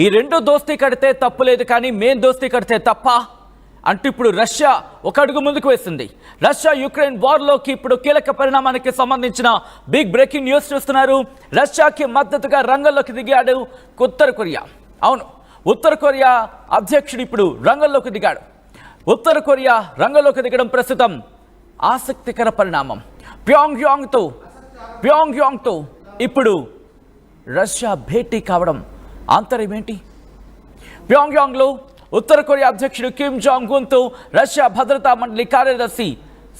ఈ రెండు దోస్తీ కడితే తప్పులేదు, కానీ మేం దోస్తీ కడితే తప్ప అంటూ ఇప్పుడు రష్యా ఒక అడుగు ముందుకు వేసింది. రష్యా యుక్రెయిన్ వార్లోకి ఇప్పుడు కీలక పరిణామానికి సంబంధించిన బిగ్ బ్రేకింగ్ న్యూస్ చూస్తున్నారు. రష్యాకి మద్దతుగా రంగంలోకి దిగాడు ఉత్తర కొరియా. అవును, ఉత్తర కొరియా అధ్యక్షుడు ఇప్పుడు రంగంలోకి దిగాడు. ఉత్తర కొరియా రంగంలోకి దిగడం ప్రస్తుతం ఆసక్తికర పరిణామం. ప్యోంగ్యాంగ్తో ఇప్పుడు రష్యా భేటీ కావడం ఆంతర్యం ఏంటి? ప్యోంగ్యాంగ్లో ఉత్తర కొరియా అధ్యక్షుడు కిమ్ జాంగ్ ఉన్తో రష్యా భద్రతా మండలి కార్యదర్శి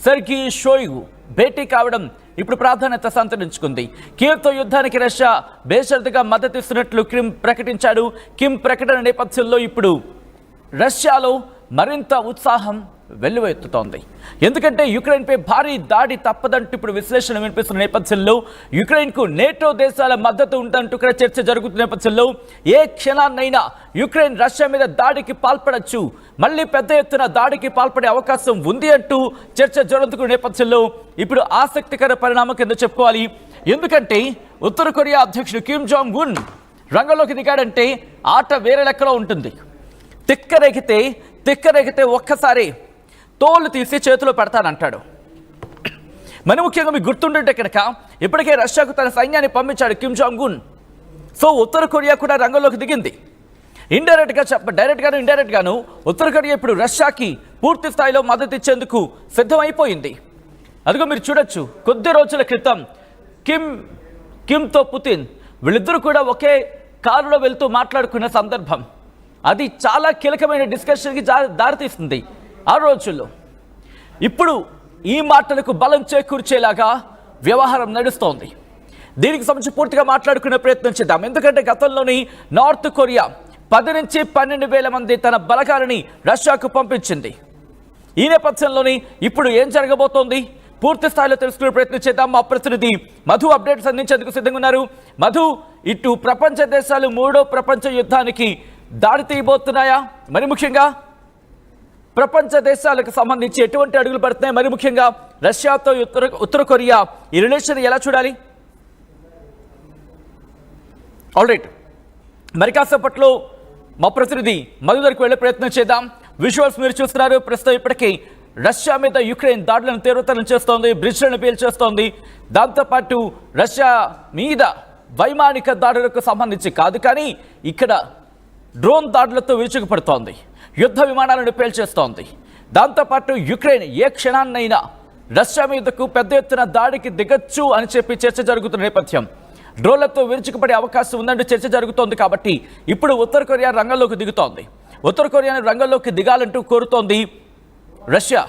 సెర్గీ షోయిగు భేటీ కావడం ఇప్పుడు ప్రాధాన్యత సంతరించుకుంది. కీవ్తో యుద్ధానికి రష్యా బేషరతుగా మద్దతు ఇస్తున్నట్లు కిమ్ ప్రకటించాడు. కిమ్ ప్రకటన నేపథ్యంలో ఇప్పుడు రష్యాలో మరింత ఉత్సాహం వెల్లువెత్తుతోంది. ఎందుకంటే యుక్రెయిన్పై భారీ దాడి తప్పదంటూ ఇప్పుడు విశ్లేషణ వినిపిస్తున్న నేపథ్యంలో, యుక్రెయిన్కు నేటో దేశాల మద్దతు ఉందంటూ ఇక్కడ చర్చ జరుగుతున్న నేపథ్యంలో, ఏ క్షణాన్నైనా యుక్రెయిన్ రష్యా మీద దాడికి పాల్పడచ్చు, మళ్ళీ పెద్ద ఎత్తున దాడికి పాల్పడే అవకాశం ఉంది అంటూ చర్చ జరుగుతున్న నేపథ్యంలో ఇప్పుడు ఆసక్తికర పరిణామం కింద చెప్పుకోవాలి. ఎందుకంటే ఉత్తర కొరియా అధ్యక్షుడు కిమ్ జాంగ్ ఉన్ రంగంలోకి దిగాడంటే ఆట వేరే లెక్కలో ఉంటుంది. తిక్కరేగితే ఒక్కసారి తోలు తీసి చేతిలో పెడతానంటాడు. మరి ముఖ్యంగా మీకు గుర్తుండే కనుక ఇప్పటికే రష్యాకు తన సైన్యాన్ని పంపించాడు కిమ్ జాంగ్ ఉన్. సో ఉత్తర కొరియా కూడా రంగంలోకి దిగింది. ఇండైరెక్ట్గాను ఉత్తర కొరియా ఇప్పుడు రష్యాకి పూర్తి స్థాయిలో మద్దతు ఇచ్చేందుకు సిద్ధమైపోయింది. అదిగో మీరు చూడొచ్చు, కొద్ది రోజుల క్రితం కిమ్తో పుతిన్ వీళ్ళిద్దరూ కూడా ఒకే కారులో వెళ్తూ మాట్లాడుకున్న సందర్భం, అది చాలా కీలకమైన డిస్కషన్కి దారితీస్తుంది ఆ రోజుల్లో. ఇప్పుడు ఈ మాటలకు బలం చేకూర్చేలాగా వ్యవహారం నడుస్తోంది. దీనికి సంబంధించి పూర్తిగా మాట్లాడుకునే ప్రయత్నం చేద్దాం. ఎందుకంటే గతంలోని నార్త్ కొరియా 10 నుంచి 12,000 మంది తన బలగాలని రష్యాకు పంపించింది. ఈ నేపథ్యంలోని ఇప్పుడు ఏం జరగబోతోంది పూర్తి స్థాయిలో తెలుసుకునే ప్రయత్నం చేద్దాం. మా ప్రతినిధి మధు అప్డేట్స్ అందించేందుకు సిద్ధంగా ఉన్నారు. మధు, ఇటు ప్రపంచ దేశాలు 3వ ప్రపంచ యుద్ధానికి దాడి తీయబోతున్నాయా? మరి ముఖ్యంగా ప్రపంచ దేశాలకు సంబంధించి ఎటువంటి అడుగులు పడుతున్నాయి? మరి ముఖ్యంగా రష్యాతో ఉత్తర కొరియా ఈ రిలేషన్ ఎలా చూడాలి? ఆల్రైట్, మరి కాసేపట్లో మా ప్రతినిధి మధు దగ్గరికి వెళ్ళే ప్రయత్నం చేద్దాం. విజువల్స్ మీరు చూస్తున్నారు. ప్రస్తుతం ఇప్పటికీ రష్యా మీద యుక్రెయిన్ దాడులను తీవ్రతరం చేస్తోంది, బ్రిడ్జ్లను పేల్చేస్తోంది. దాంతోపాటు రష్యా మీద వైమానిక దాడులకు సంబంధించి కాదు, కానీ ఇక్కడ డ్రోన్ దాడులతో విరుచుకుపడుతోంది, యుద్ధ విమానాలను పేల్చేస్తోంది. దాంతోపాటు యుక్రెయిన్ ఏ క్షణాన్నైనా రష్యా మీదకు పెద్ద ఎత్తున దాడికి దిగచ్చు అని చెప్పి చర్చ జరుగుతున్న నేపథ్యం, డ్రోన్లతో విరుచుకుపడే అవకాశం ఉందంటూ చర్చ జరుగుతోంది. కాబట్టి ఇప్పుడు ఉత్తర కొరియా రంగంలోకి దిగుతోంది. ఉత్తర కొరియాను రంగంలోకి దిగాలంటూ కోరుతోంది రష్యా.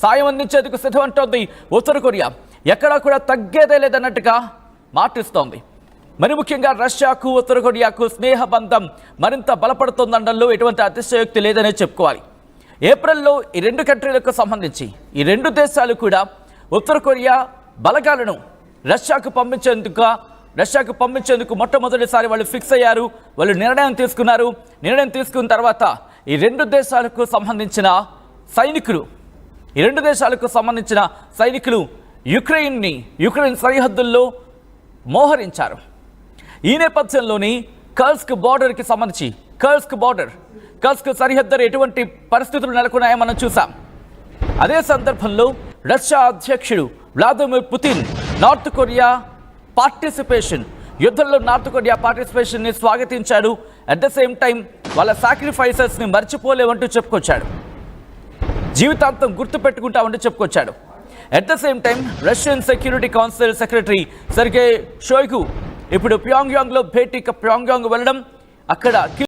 సాయం అందించేందుకు సిద్ధమంటోంది ఉత్తర కొరియా. ఎక్కడా కూడా తగ్గేదే లేదన్నట్టుగా మాటిస్తోంది. మరి ముఖ్యంగా రష్యాకు ఉత్తర కొరియాకు స్నేహ బంధం మరింత బలపడుతోందనడంలో ఎటువంటి అతిశయోక్తి లేదనే చెప్పుకోవాలి. ఏప్రిల్లో ఈ రెండు కంట్రీలకు సంబంధించి ఈ రెండు దేశాలు కూడా ఉత్తర కొరియా బలగాలను రష్యాకు పంపించేందుకు మొట్టమొదటిసారి వాళ్ళు ఫిక్స్ అయ్యారు. వాళ్ళు నిర్ణయం తీసుకున్నారు. నిర్ణయం తీసుకున్న తర్వాత ఈ రెండు దేశాలకు సంబంధించిన సైనికులు యుక్రెయిన్ సరిహద్దుల్లో మోహరించారు. ఈ నేపథ్యంలోని కర్స్క్ సరిహద్దు ఎటువంటి పరిస్థితులు నెలకొన్నాయో మనం చూసాం. అదే సందర్భంలో రష్యా అధ్యక్షుడు వ్లాదిమిర్ పుతిన్ నార్త్ కొరియా పార్టిసిపేషన్ని స్వాగతించాడు. అట్ ద సేమ్ టైం వాళ్ళ సాక్రిఫైసెస్ని మర్చిపోలేమంటూ చెప్పుకొచ్చాడు, జీవితాంతం గుర్తుపెట్టుకుంటామంటూ చెప్పుకొచ్చాడు. At the same time Russian security council secretary Sergei Shoigu ఇప్పుడు ప్యోంగ్యాంగ్లో భేటీకి వెళ్ళడం, అక్కడ